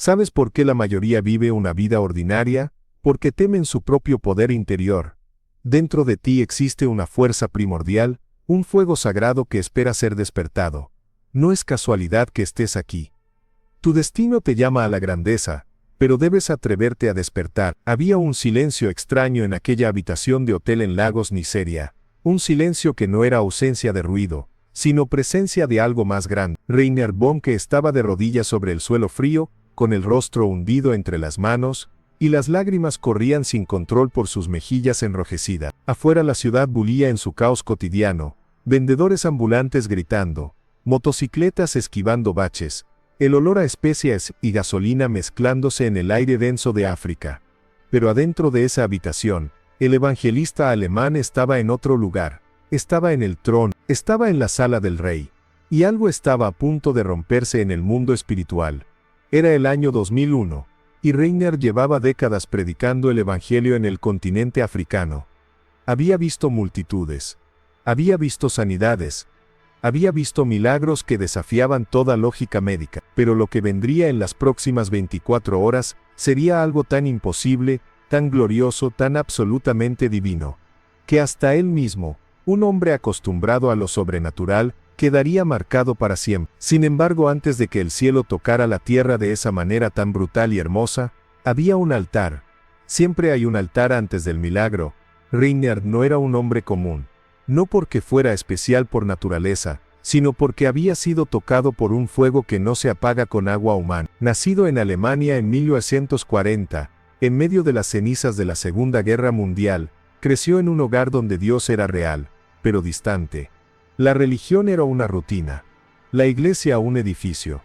¿Sabes por qué la mayoría vive una vida ordinaria? Porque temen su propio poder interior. Dentro de ti existe una fuerza primordial, un fuego sagrado que espera ser despertado. No es casualidad que estés aquí. Tu destino te llama a la grandeza, pero debes atreverte a despertar. Había un silencio extraño en aquella habitación de hotel en Lagos, Nigeria. Un silencio que no era ausencia de ruido, sino presencia de algo más grande. Reiner Bonke estaba de rodillas sobre el suelo frío, con el rostro hundido entre las manos, y las lágrimas corrían sin control por sus mejillas enrojecidas. Afuera la ciudad bullía en su caos cotidiano, vendedores ambulantes gritando, motocicletas esquivando baches, el olor a especias y gasolina mezclándose en el aire denso de África. Pero adentro de esa habitación, el evangelista alemán estaba en otro lugar, estaba en el trono, estaba en la sala del rey, y algo estaba a punto de romperse en el mundo espiritual. Era el año 2001, y Reiner llevaba décadas predicando el evangelio en el continente africano. Había visto multitudes, había visto sanidades, había visto milagros que desafiaban toda lógica médica, pero lo que vendría en las próximas 24 horas sería algo tan imposible, tan glorioso, tan absolutamente divino, que hasta él mismo, un hombre acostumbrado a lo sobrenatural, quedaría marcado para siempre. Sin embargo, antes de que el cielo tocara la tierra de esa manera tan brutal y hermosa, había un altar. Siempre hay un altar antes del milagro. Reiner no era un hombre común, no porque fuera especial por naturaleza, sino porque había sido tocado por un fuego que no se apaga con agua humana. Nacido en Alemania en 1940, en medio de las cenizas de la Segunda Guerra Mundial, creció en un hogar donde Dios era real, pero distante. La religión era una rutina, la iglesia un edificio,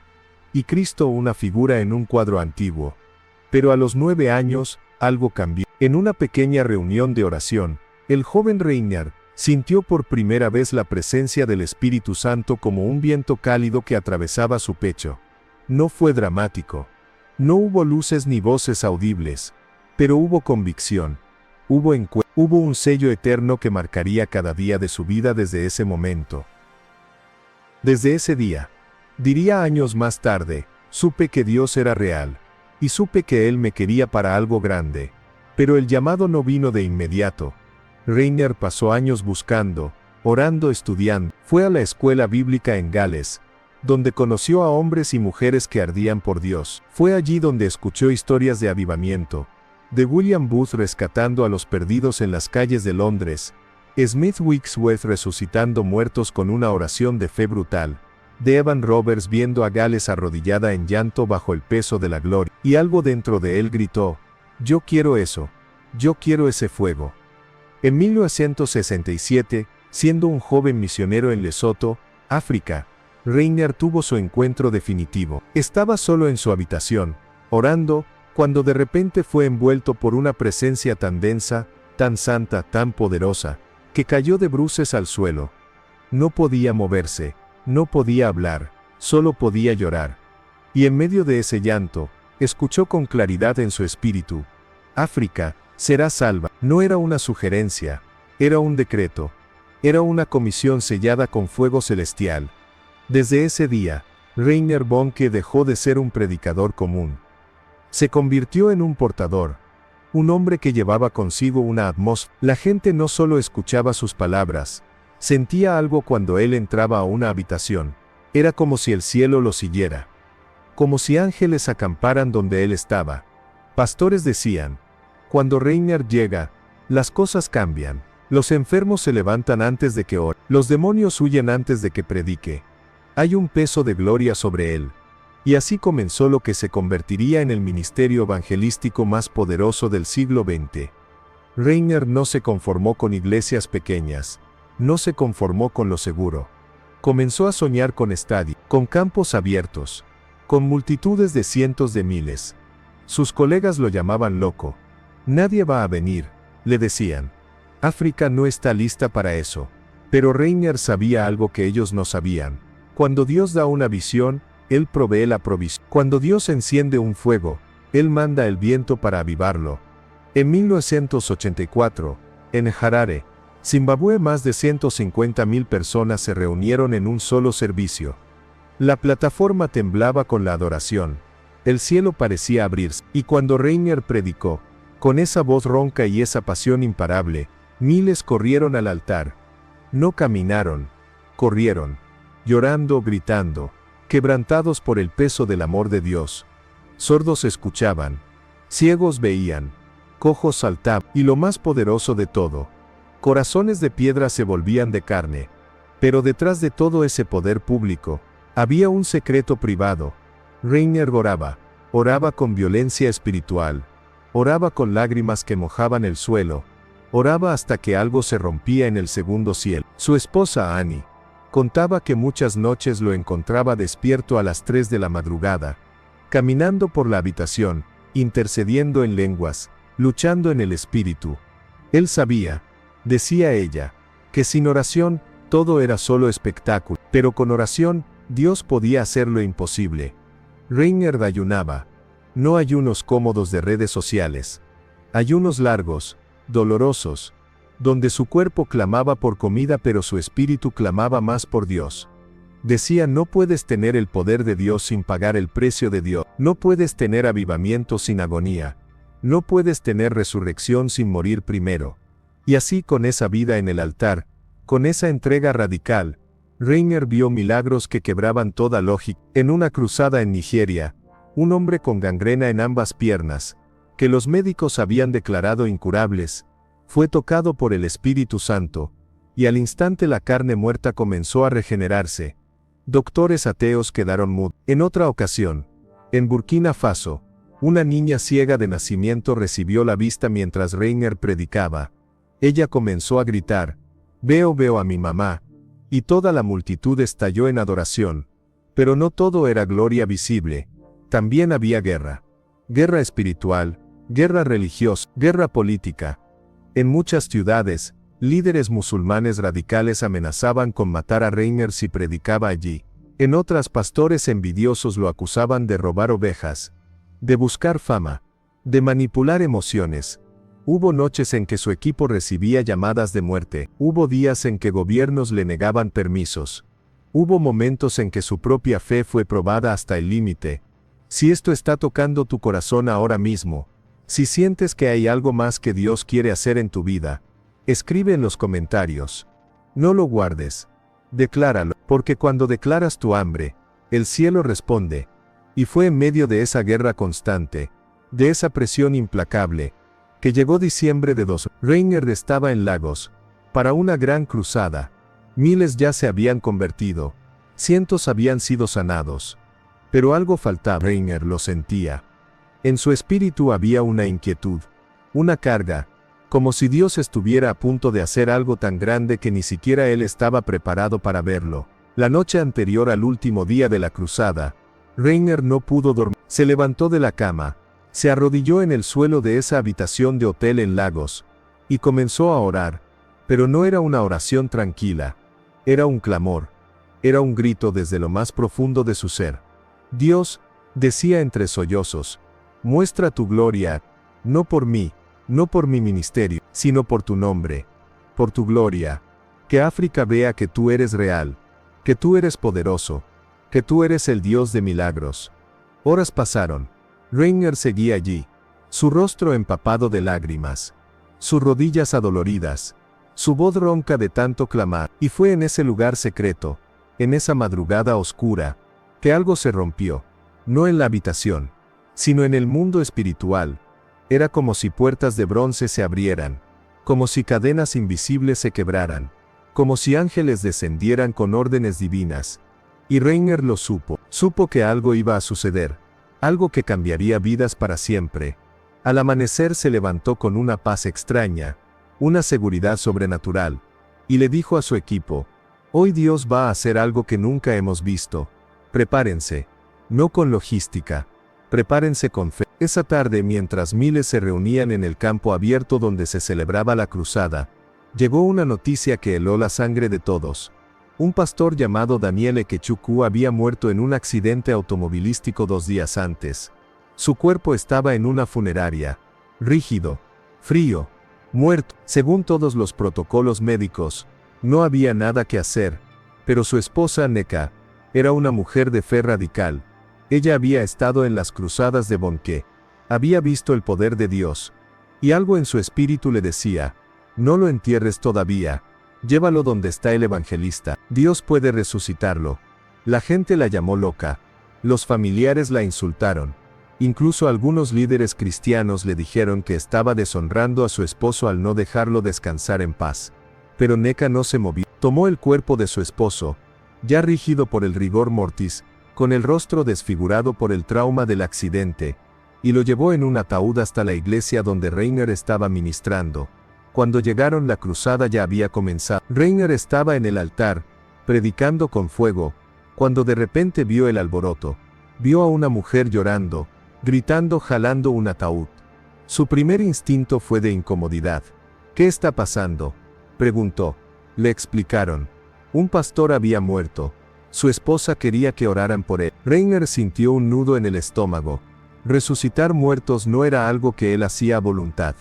y Cristo una figura en un cuadro antiguo. Pero a los 9 años, algo cambió. En una pequeña reunión de oración, el joven Reiner sintió por primera vez la presencia del Espíritu Santo como un viento cálido que atravesaba su pecho. No fue dramático. No hubo luces ni voces audibles, pero hubo convicción. Hubo un sello eterno que marcaría cada día de su vida desde ese momento. Desde ese día, diría años más tarde, supe que Dios era real, y supe que Él me quería para algo grande, pero el llamado no vino de inmediato. Reiner pasó años buscando, orando, estudiando. Fue a la escuela bíblica en Gales, donde conoció a hombres y mujeres que ardían por Dios. Fue allí donde escuchó historias de avivamiento, de William Booth rescatando a los perdidos en las calles de Londres, Smith Wigglesworth resucitando muertos con una oración de fe brutal, de Evan Roberts viendo a Gales arrodillada en llanto bajo el peso de la gloria, y algo dentro de él gritó, yo quiero eso, yo quiero ese fuego. En 1967, siendo un joven misionero en Lesoto, África, Reiner tuvo su encuentro definitivo. Estaba solo en su habitación, orando, cuando de repente fue envuelto por una presencia tan densa, tan santa, tan poderosa, que cayó de bruces al suelo. No podía moverse, no podía hablar, solo podía llorar. Y en medio de ese llanto, escuchó con claridad en su espíritu, África, será salva. No era una sugerencia, era un decreto, era una comisión sellada con fuego celestial. Desde ese día, Reiner Bonke dejó de ser un predicador común. Se convirtió en un portador, un hombre que llevaba consigo una atmósfera. La gente no solo escuchaba sus palabras, sentía algo cuando él entraba a una habitación. Era como si el cielo lo siguiera, como si ángeles acamparan donde él estaba. Pastores decían, cuando Reiner llega, las cosas cambian. Los enfermos se levantan antes de que ore, los demonios huyen antes de que predique. Hay un peso de gloria sobre él. Y así comenzó lo que se convertiría en el ministerio evangelístico más poderoso del siglo XX. Reiner no se conformó con iglesias pequeñas, no se conformó con lo seguro. Comenzó a soñar con estadios, con campos abiertos, con multitudes de cientos de miles. Sus colegas lo llamaban loco. Nadie va a venir, le decían. África no está lista para eso. Pero Reiner sabía algo que ellos no sabían. Cuando Dios da una visión, Él provee la provisión. Cuando Dios enciende un fuego, Él manda el viento para avivarlo. En 1984, en Harare, Zimbabue, más de 150.000 personas se reunieron en un solo servicio. La plataforma temblaba con la adoración. El cielo parecía abrirse, y cuando Reiner predicó, con esa voz ronca y esa pasión imparable, miles corrieron al altar. No caminaron, corrieron, llorando, gritando, quebrantados por el peso del amor de Dios. Sordos escuchaban, ciegos veían, cojos saltaban, y lo más poderoso de todo, corazones de piedra se volvían de carne. Pero detrás de todo ese poder público, había un secreto privado. Reiner oraba con violencia espiritual, oraba con lágrimas que mojaban el suelo, oraba hasta que algo se rompía en el segundo cielo. Su esposa Annie contaba que muchas noches lo encontraba despierto a las 3 de la madrugada, caminando por la habitación, intercediendo en lenguas, luchando en el espíritu. Él sabía, decía ella, que sin oración, todo era solo espectáculo, pero con oración, Dios podía hacer lo imposible. Reiner ayunaba. No ayunos cómodos de redes sociales. Ayunos largos, dolorosos, donde su cuerpo clamaba por comida pero su espíritu clamaba más por Dios. Decía: no puedes tener el poder de Dios sin pagar el precio de Dios. No puedes tener avivamiento sin agonía. No puedes tener resurrección sin morir primero. Y así, con esa vida en el altar, con esa entrega radical, Reiner vio milagros que quebraban toda lógica. En una cruzada en Nigeria, un hombre con gangrena en ambas piernas, que los médicos habían declarado incurables, fue tocado por el Espíritu Santo, y al instante la carne muerta comenzó a regenerarse. Doctores ateos quedaron mudos. En otra ocasión, en Burkina Faso, una niña ciega de nacimiento recibió la vista mientras Reiner predicaba. Ella comenzó a gritar: veo a mi mamá, y toda la multitud estalló en adoración. Pero no todo era gloria visible, también había guerra. Guerra espiritual, guerra religiosa, guerra política. En muchas ciudades, líderes musulmanes radicales amenazaban con matar a Reiner si predicaba allí. En otras, pastores envidiosos lo acusaban de robar ovejas, de buscar fama, de manipular emociones. Hubo noches en que su equipo recibía llamadas de muerte, hubo días en que gobiernos le negaban permisos. Hubo momentos en que su propia fe fue probada hasta el límite. Si esto está tocando tu corazón ahora mismo, si sientes que hay algo más que Dios quiere hacer en tu vida, escribe en los comentarios. No lo guardes. Decláralo, porque cuando declaras tu hambre, el cielo responde. Y fue en medio de esa guerra constante, de esa presión implacable, que llegó diciembre de 2000. Reiner estaba en Lagos, para una gran cruzada. Miles ya se habían convertido, cientos habían sido sanados. Pero algo faltaba. Reiner lo sentía. En su espíritu había una inquietud, una carga, como si Dios estuviera a punto de hacer algo tan grande que ni siquiera él estaba preparado para verlo. La noche anterior al último día de la cruzada, Reiner no pudo dormir. Se levantó de la cama, se arrodilló en el suelo de esa habitación de hotel en Lagos, y comenzó a orar, pero no era una oración tranquila, era un clamor, era un grito desde lo más profundo de su ser. Dios, decía entre sollozos, muestra tu gloria, no por mí, no por mi ministerio, sino por tu nombre, por tu gloria. Que África vea que tú eres real, que tú eres poderoso, que tú eres el Dios de milagros. Horas pasaron. Reiner seguía allí, su rostro empapado de lágrimas, sus rodillas adoloridas, su voz ronca de tanto clamar, y fue en ese lugar secreto, en esa madrugada oscura, que algo se rompió, no en la habitación, sino en el mundo espiritual. Era como si puertas de bronce se abrieran, como si cadenas invisibles se quebraran, como si ángeles descendieran con órdenes divinas. Y Reiner lo supo que algo iba a suceder, algo que cambiaría vidas para siempre. Al amanecer se levantó con una paz extraña, una seguridad sobrenatural, y le dijo a su equipo: hoy Dios va a hacer algo que nunca hemos visto. Prepárense, no con logística, prepárense con fe. Esa tarde, mientras miles se reunían en el campo abierto donde se celebraba la cruzada, llegó una noticia que heló la sangre de todos. Un pastor llamado Daniel Ekechukwu había muerto en un accidente automovilístico 2 días antes. Su cuerpo estaba en una funeraria, rígido, frío, muerto. Según todos los protocolos médicos, no había nada que hacer, pero su esposa Neka era una mujer de fe radical. Ella había estado en las cruzadas de Bonke. Había visto el poder de Dios. Y algo en su espíritu le decía, no lo entierres todavía. Llévalo donde está el evangelista. Dios puede resucitarlo. La gente la llamó loca. Los familiares la insultaron. Incluso algunos líderes cristianos le dijeron que estaba deshonrando a su esposo al no dejarlo descansar en paz. Pero Neca no se movió. Tomó el cuerpo de su esposo, ya rígido por el rigor mortis, con el rostro desfigurado por el trauma del accidente, y lo llevó en un ataúd hasta la iglesia donde Reiner estaba ministrando. Cuando llegaron, la cruzada ya había comenzado. Reiner estaba en el altar, predicando con fuego, cuando de repente vio el alboroto. Vio a una mujer llorando, gritando, jalando un ataúd. Su primer instinto fue de incomodidad. ¿Qué está pasando?, preguntó. Le explicaron. Un pastor había muerto. Su esposa quería que oraran por él. Reiner sintió un nudo en el estómago. Resucitar muertos no era algo que él hacía a voluntad.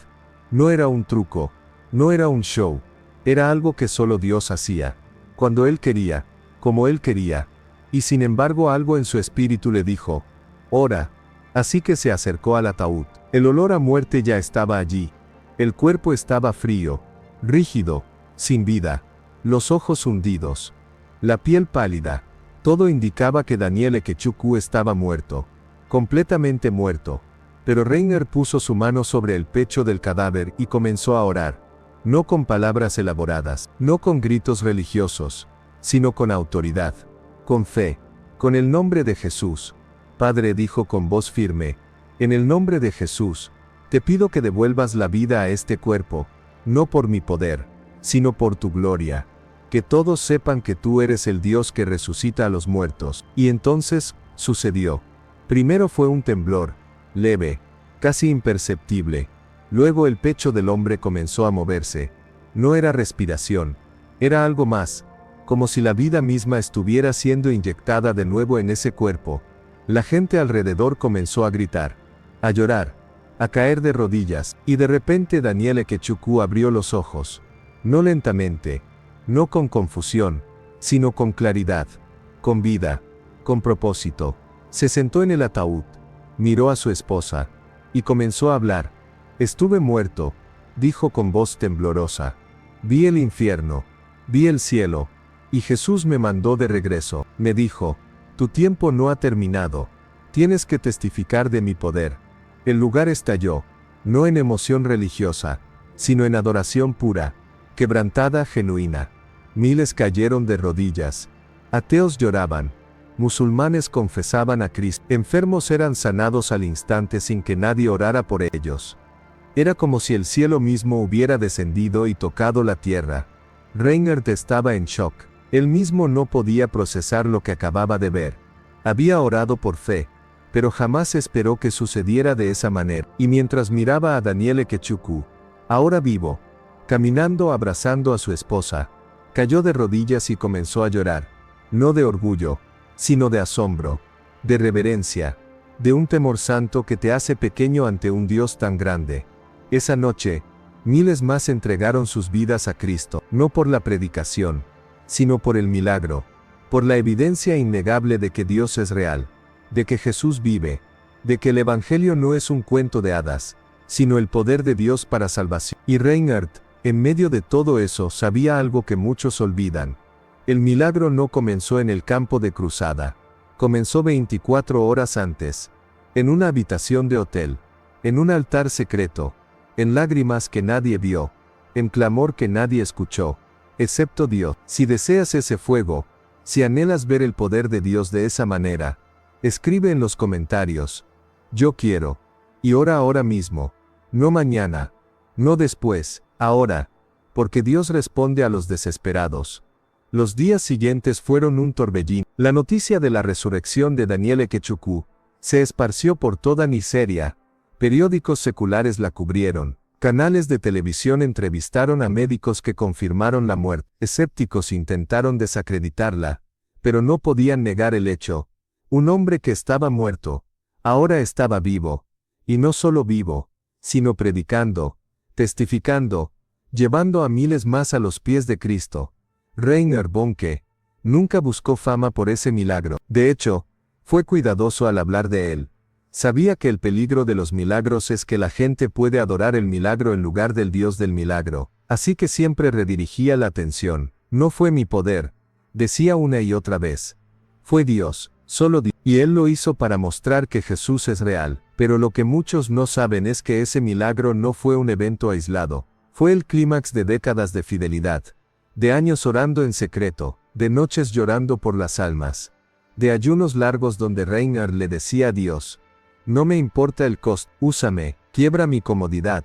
No era un truco. No era un show. Era algo que solo Dios hacía. Cuando él quería. Como él quería. Y sin embargo algo en su espíritu le dijo, ora. Así que se acercó al ataúd. El olor a muerte ya estaba allí. El cuerpo estaba frío, rígido, sin vida. Los ojos hundidos. La piel pálida. Todo indicaba que Daniel Ekechukwu estaba muerto. Completamente muerto. Pero Reiner puso su mano sobre el pecho del cadáver y comenzó a orar. No con palabras elaboradas, no con gritos religiosos, sino con autoridad, con fe, con el nombre de Jesús. Padre, dijo con voz firme, en el nombre de Jesús, te pido que devuelvas la vida a este cuerpo, no por mi poder, sino por tu gloria. Que todos sepan que tú eres el Dios que resucita a los muertos. Y entonces, sucedió. Primero fue un temblor, leve, casi imperceptible. Luego el pecho del hombre comenzó a moverse. No era respiración, era algo más, como si la vida misma estuviera siendo inyectada de nuevo en ese cuerpo. La gente alrededor comenzó a gritar, a llorar, a caer de rodillas, y de repente Daniel Ekechukwu abrió los ojos. No lentamente, no con confusión, sino con claridad, con vida, con propósito. Se sentó en el ataúd, miró a su esposa, y comenzó a hablar. Estuve muerto, dijo con voz temblorosa. Vi el infierno, vi el cielo, y Jesús me mandó de regreso. Me dijo, tu tiempo no ha terminado, tienes que testificar de mi poder. El lugar estalló, no en emoción religiosa, sino en adoración pura, quebrantada, genuina. Miles cayeron de rodillas. Ateos lloraban. Musulmanes confesaban a Cristo. Enfermos eran sanados al instante sin que nadie orara por ellos. Era como si el cielo mismo hubiera descendido y tocado la tierra. Reinhardt estaba en shock. Él mismo no podía procesar lo que acababa de ver. Había orado por fe, pero jamás esperó que sucediera de esa manera. Y mientras miraba a Daniel Ekechukwu, ahora vivo, caminando abrazando a su esposa, cayó de rodillas y comenzó a llorar. No de orgullo, sino de asombro, de reverencia, de un temor santo que te hace pequeño ante un Dios tan grande. Esa noche, miles más entregaron sus vidas a Cristo, no por la predicación, sino por el milagro, por la evidencia innegable de que Dios es real, de que Jesús vive, de que el Evangelio no es un cuento de hadas, sino el poder de Dios para salvación. Y Reinhardt, en medio de todo eso, sabía algo que muchos olvidan. El milagro no comenzó en el campo de cruzada. Comenzó 24 horas antes. En una habitación de hotel. En un altar secreto. En lágrimas que nadie vio. En clamor que nadie escuchó. Excepto Dios. Si deseas ese fuego, si anhelas ver el poder de Dios de esa manera, escribe en los comentarios. Yo quiero. Y ora ahora mismo. No mañana. No después. Ahora. Porque Dios responde a los desesperados. Los días siguientes fueron un torbellino. La noticia de la resurrección de Daniel Ekechukwu se esparció por toda Nigeria. Periódicos seculares la cubrieron. Canales de televisión entrevistaron a médicos que confirmaron la muerte. Escépticos intentaron desacreditarla, pero no podían negar el hecho. Un hombre que estaba muerto, ahora estaba vivo. Y no solo vivo, sino predicando, testificando, llevando a miles más a los pies de Cristo. Reinhard Bonnke nunca buscó fama por ese milagro. De hecho, Fue cuidadoso al hablar de él. Sabía que el peligro de los milagros es que la gente puede adorar el milagro en lugar del Dios del milagro, así que siempre redirigía la atención. No fue mi poder, decía una y otra vez. Fue Dios, solo Dios. Y él lo hizo para mostrar que Jesús es real, pero lo que muchos no saben es que ese milagro no fue un evento aislado, fue el clímax de décadas de fidelidad, de años orando en secreto, de noches llorando por las almas, de ayunos largos donde Reinhard le decía a Dios, no me importa el costo, úsame, quiebra mi comodidad,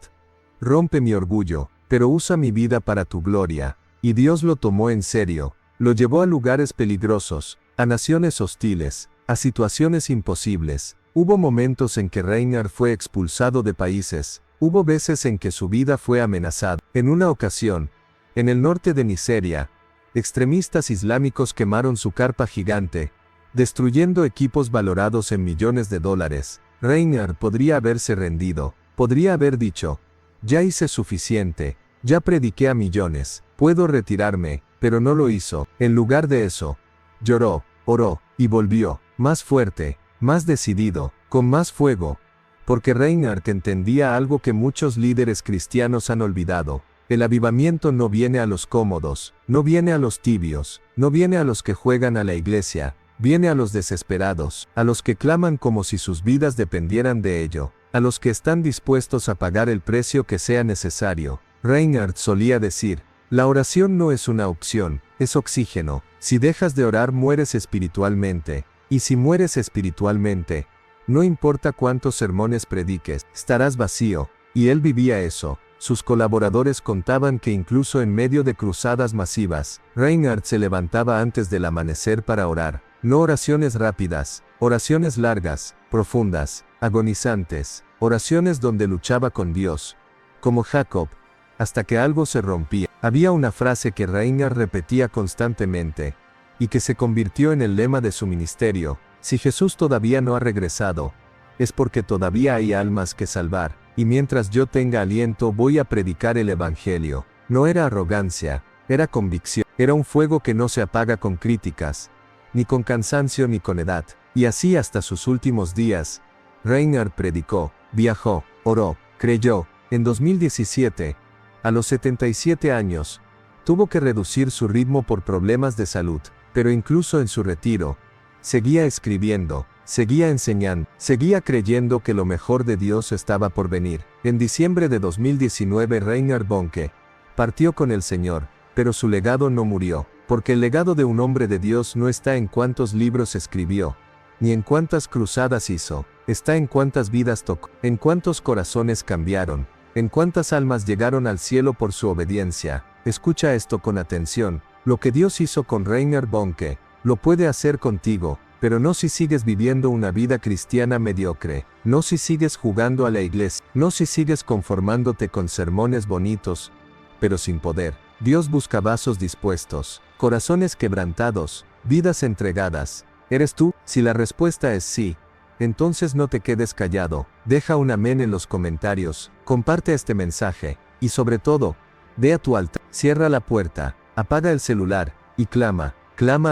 rompe mi orgullo, pero usa mi vida para tu gloria. Y Dios lo tomó en serio, lo llevó a lugares peligrosos, a naciones hostiles, a situaciones imposibles. Hubo momentos en que Reinhard fue expulsado de países, hubo veces en que su vida fue amenazada. En una ocasión, en el norte de Nigeria, extremistas islámicos quemaron su carpa gigante, destruyendo equipos valorados en millones de dólares. Reinhard podría haberse rendido, podría haber dicho, ya hice suficiente, ya prediqué a millones, puedo retirarme, pero no lo hizo. En lugar de eso, lloró, oró, y volvió, más fuerte, más decidido, con más fuego. Porque Reinhard entendía algo que muchos líderes cristianos han olvidado. El avivamiento no viene a los cómodos, no viene a los tibios, no viene a los que juegan a la iglesia, viene a los desesperados, a los que claman como si sus vidas dependieran de ello, a los que están dispuestos a pagar el precio que sea necesario. Reinhard solía decir, la oración no es una opción, es oxígeno. Si dejas de orar mueres espiritualmente, y si mueres espiritualmente, no importa cuántos sermones prediques, estarás vacío. Y él vivía eso. Sus colaboradores contaban que incluso en medio de cruzadas masivas, Reinhard se levantaba antes del amanecer para orar. No oraciones rápidas, oraciones largas, profundas, agonizantes, oraciones donde luchaba con Dios, como Jacob, hasta que algo se rompía. Había una frase que Reinhard repetía constantemente, y que se convirtió en el lema de su ministerio: si Jesús todavía no ha regresado, es porque todavía hay almas que salvar, y mientras yo tenga aliento voy a predicar el Evangelio. No era arrogancia, era convicción, era un fuego que no se apaga con críticas, ni con cansancio ni con edad. Y así hasta sus últimos días, Reinhard predicó, viajó, oró, creyó. En 2017, a los 77 años, tuvo que reducir su ritmo por problemas de salud, pero incluso en su retiro, seguía escribiendo, seguía enseñando, seguía creyendo que lo mejor de Dios estaba por venir. En diciembre de 2019 Reinhard Bonnke partió con el Señor, pero su legado no murió, porque el legado de un hombre de Dios no está en cuántos libros escribió, ni en cuántas cruzadas hizo, está en cuántas vidas tocó, en cuántos corazones cambiaron, en cuántas almas llegaron al cielo por su obediencia. Escucha esto con atención, lo que Dios hizo con Reinhard Bonnke, lo puede hacer contigo, pero no si sigues viviendo una vida cristiana mediocre, no si sigues jugando a la iglesia, no si sigues conformándote con sermones bonitos, pero sin poder. Dios busca vasos dispuestos, corazones quebrantados, vidas entregadas. ¿Eres tú? Si la respuesta es sí, entonces no te quedes callado, deja un amén en los comentarios, comparte este mensaje, y sobre todo, ve a tu altar, cierra la puerta, apaga el celular, y clama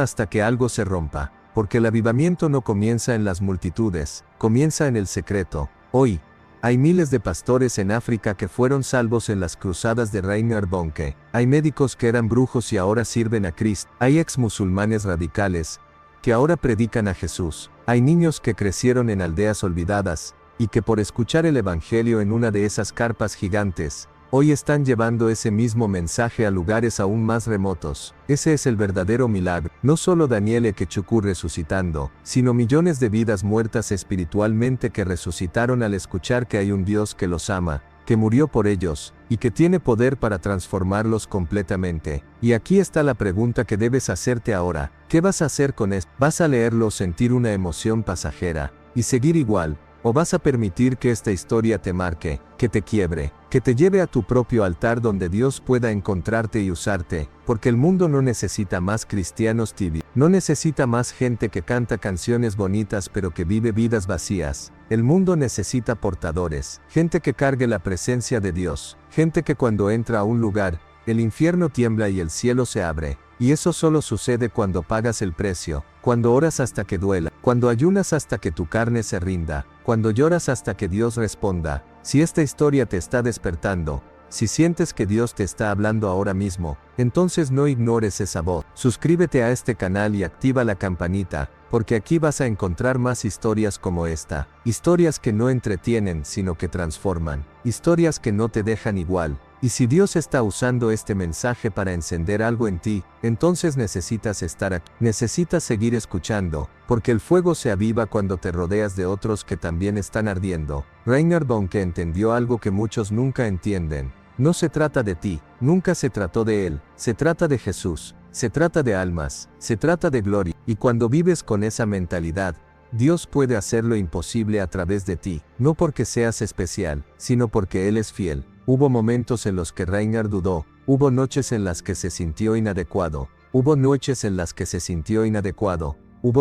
hasta que algo se rompa, porque el avivamiento no comienza en las multitudes, comienza en el secreto. Hoy, hay miles de pastores en África que fueron salvos en las cruzadas de Reinhard Bonnke, hay médicos que eran brujos y ahora sirven a Cristo, hay ex-musulmanes radicales, que ahora predican a Jesús. Hay niños que crecieron en aldeas olvidadas, y que por escuchar el Evangelio en una de esas carpas gigantes, hoy están llevando ese mismo mensaje a lugares aún más remotos. Ese es el verdadero milagro. No solo Daniel Ekechukwu resucitando, sino millones de vidas muertas espiritualmente que resucitaron al escuchar que hay un Dios que los ama, que murió por ellos, y que tiene poder para transformarlos completamente. Y aquí está la pregunta que debes hacerte ahora. ¿Qué vas a hacer con esto? ¿Vas a leerlo o sentir una emoción pasajera, y seguir igual? ¿O vas a permitir que esta historia te marque, que te quiebre, que te lleve a tu propio altar donde Dios pueda encontrarte y usarte? Porque el mundo no necesita más cristianos tibios, no necesita más gente que canta canciones bonitas pero que vive vidas vacías. El mundo necesita portadores, gente que cargue la presencia de Dios, gente que cuando entra a un lugar, el infierno tiembla y el cielo se abre. Y eso solo sucede cuando pagas el precio, cuando oras hasta que duela, cuando ayunas hasta que tu carne se rinda, cuando lloras hasta que Dios responda. Si esta historia te está despertando, si sientes que Dios te está hablando ahora mismo, entonces no ignores esa voz. Suscríbete a este canal y activa la campanita, porque aquí vas a encontrar más historias como esta. Historias que no entretienen, sino que transforman. Historias que no te dejan igual. Y si Dios está usando este mensaje para encender algo en ti, entonces necesitas estar aquí. Necesitas seguir escuchando, porque el fuego se aviva cuando te rodeas de otros que también están ardiendo. Reinhard Bonnke entendió algo que muchos nunca entienden. No se trata de ti, nunca se trató de él, se trata de Jesús, se trata de almas, se trata de gloria. Y cuando vives con esa mentalidad, Dios puede hacer lo imposible a través de ti, no porque seas especial, sino porque Él es fiel. Hubo momentos en los que Reinhard dudó, hubo noches en las que se sintió inadecuado, hubo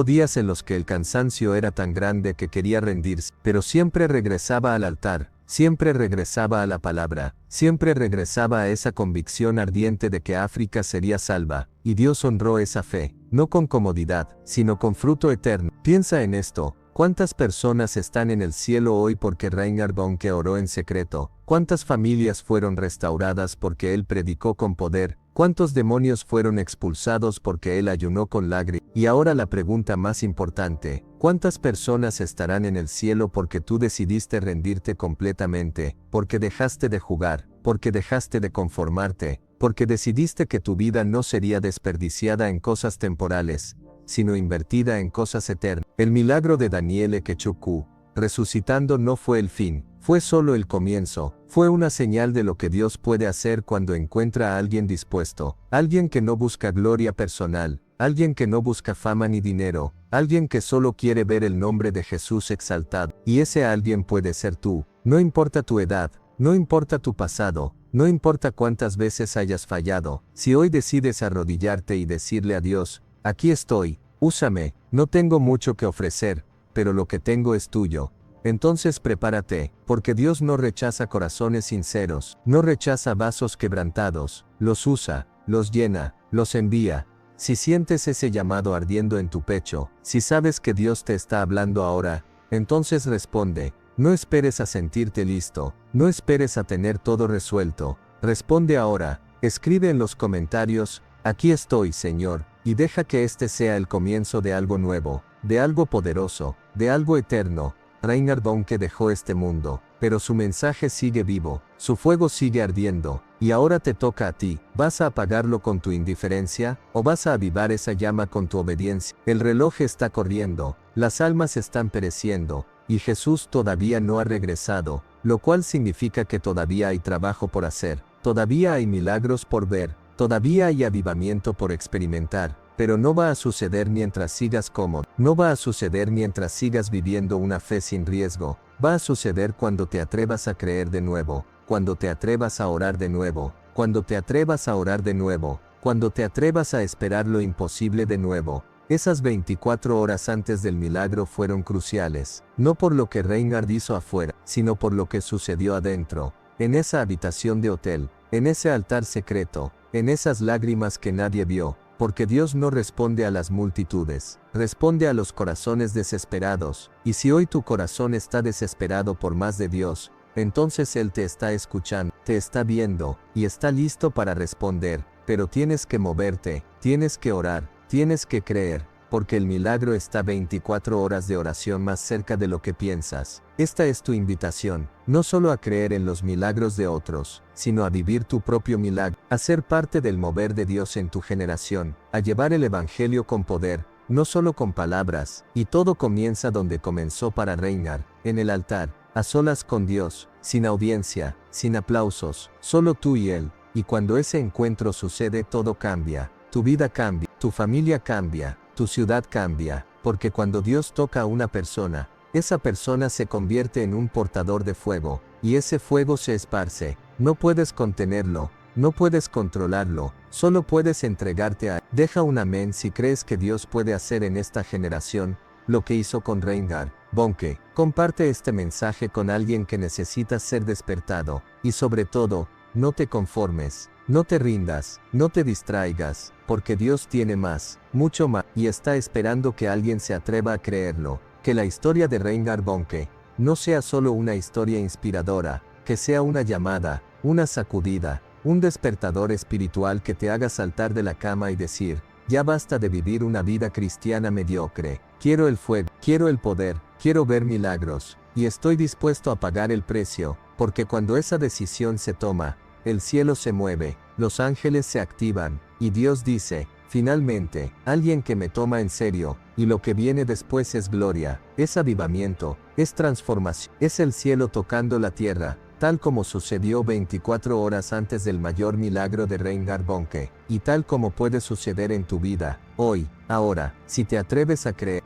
días en los que el cansancio era tan grande que quería rendirse, pero siempre regresaba al altar, siempre regresaba a la palabra, siempre regresaba a esa convicción ardiente de que África sería salva, y Dios honró esa fe, no con comodidad, sino con fruto eterno. Piensa en esto. ¿Cuántas personas están en el cielo hoy porque Reinhard Bonnke oró en secreto? ¿Cuántas familias fueron restauradas porque él predicó con poder? ¿Cuántos demonios fueron expulsados porque él ayunó con lágrimas? Y ahora la pregunta más importante, ¿cuántas personas estarán en el cielo porque tú decidiste rendirte completamente, porque dejaste de jugar, porque dejaste de conformarte, porque decidiste que tu vida no sería desperdiciada en cosas temporales, sino invertida en cosas eternas? El milagro de Daniel Ikechukwu, resucitando, no fue el fin, fue solo el comienzo, fue una señal de lo que Dios puede hacer cuando encuentra a alguien dispuesto, alguien que no busca gloria personal, alguien que no busca fama ni dinero, alguien que solo quiere ver el nombre de Jesús exaltado. Y ese alguien puede ser tú, no importa tu edad, no importa tu pasado, no importa cuántas veces hayas fallado. Si hoy decides arrodillarte y decirle a Dios, aquí estoy, úsame, no tengo mucho que ofrecer, pero lo que tengo es tuyo. Entonces prepárate, porque Dios no rechaza corazones sinceros, no rechaza vasos quebrantados, los usa, los llena, los envía. Si sientes ese llamado ardiendo en tu pecho, si sabes que Dios te está hablando ahora, entonces responde. No esperes a sentirte listo, no esperes a tener todo resuelto, responde ahora, escribe en los comentarios, aquí estoy, Señor, y deja que este sea el comienzo de algo nuevo, de algo poderoso, de algo eterno. Reinhard Bonnke dejó este mundo, pero su mensaje sigue vivo, su fuego sigue ardiendo, y ahora te toca a ti. ¿Vas a apagarlo con tu indiferencia, o vas a avivar esa llama con tu obediencia? El reloj está corriendo, las almas están pereciendo, y Jesús todavía no ha regresado, lo cual significa que todavía hay trabajo por hacer, todavía hay milagros por ver, todavía hay avivamiento por experimentar. Pero no va a suceder mientras sigas cómodo, no va a suceder mientras sigas viviendo una fe sin riesgo, va a suceder cuando te atrevas a creer de nuevo, cuando te atrevas a orar de nuevo, cuando te atrevas a orar de nuevo, cuando te atrevas a esperar lo imposible de nuevo. Esas 24 horas antes del milagro fueron cruciales, no por lo que Reinhard hizo afuera, sino por lo que sucedió adentro, en esa habitación de hotel, en ese altar secreto, en esas lágrimas que nadie vio. Porque Dios no responde a las multitudes, responde a los corazones desesperados, y si hoy tu corazón está desesperado por más de Dios, entonces Él te está escuchando, te está viendo, y está listo para responder, pero tienes que moverte, tienes que orar, tienes que creer, porque el milagro está 24 horas de oración más cerca de lo que piensas. Esta es tu invitación, no solo a creer en los milagros de otros, sino a vivir tu propio milagro, a ser parte del mover de Dios en tu generación, a llevar el evangelio con poder, no solo con palabras. Y todo comienza donde comenzó para Reinhard, en el altar, a solas con Dios, sin audiencia, sin aplausos, solo tú y Él. Y cuando ese encuentro sucede, todo cambia, tu vida cambia, tu familia cambia, tu ciudad cambia, porque cuando Dios toca a una persona, esa persona se convierte en un portador de fuego, y ese fuego se esparce. No puedes contenerlo, no puedes controlarlo, solo puedes entregarte a Él. Deja un amén si crees que Dios puede hacer en esta generación lo que hizo con Reinhard Bonnke. Comparte este mensaje con alguien que necesita ser despertado, y sobre todo, no te conformes, no te rindas, no te distraigas, porque Dios tiene más, mucho más, y está esperando que alguien se atreva a creerlo, que la historia de Reinhard Bonnke no sea solo una historia inspiradora, que sea una llamada, una sacudida, un despertador espiritual que te haga saltar de la cama y decir, ya basta de vivir una vida cristiana mediocre, quiero el fuego, quiero el poder, quiero ver milagros, y estoy dispuesto a pagar el precio, porque cuando esa decisión se toma, el cielo se mueve, los ángeles se activan, y Dios dice, finalmente, alguien que me toma en serio, y lo que viene después es gloria, es avivamiento, es transformación, es el cielo tocando la tierra, tal como sucedió 24 horas antes del mayor milagro de Reinhard Bonnke, y tal como puede suceder en tu vida, hoy, ahora, si te atreves a creer.